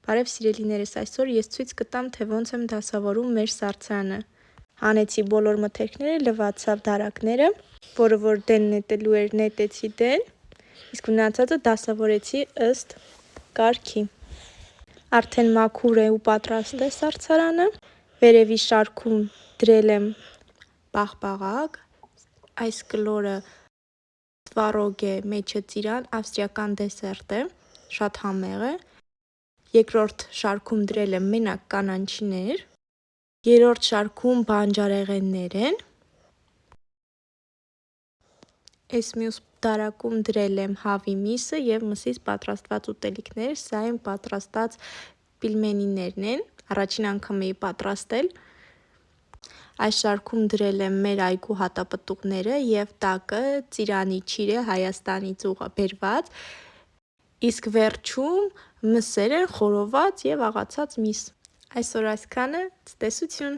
Բարև սիրելիներս, այսօր ես ցույց կտամ, թե ոնց եմ դասավորում մեր սառցանը։ Հանեցի բոլոր մթերքները, լվացավ դարակները, որը որ դեն նետելու էր, նետեցի դեն, իսկ մնացածը դասավորեցի ըստ կարգի։ Արդեն մաքուր է ու պատրաստ է սառցարանը։ Վերևի շարքում դրել եմ պաղպաղակ, այս կլորը տվարոգ է, մեջը ծիրան, ավստրիական դեսերտ է, շատ համեղ է։ Երկրորդ շարքում դրել եմ մենակ կանաչիներ, երրորդ շարքում բանջարեղեններ են։ Այս մյուս դարակում դրել եմ հավի միսը և մսից պատրաստված ուտելիքներ, սա իմ պատրաստած պիլմենիներն են, առաջին անգամ էի պատրաստել։ Այս շարքում դրել եմ մեր այգու հատապտուղները և տակը ծիրանի չիր է, Հայաստանից բերված, իսկ վերջում մսեր են, խորոված և աղացած միս։ Այսօր այսքանը, ցտեսություն։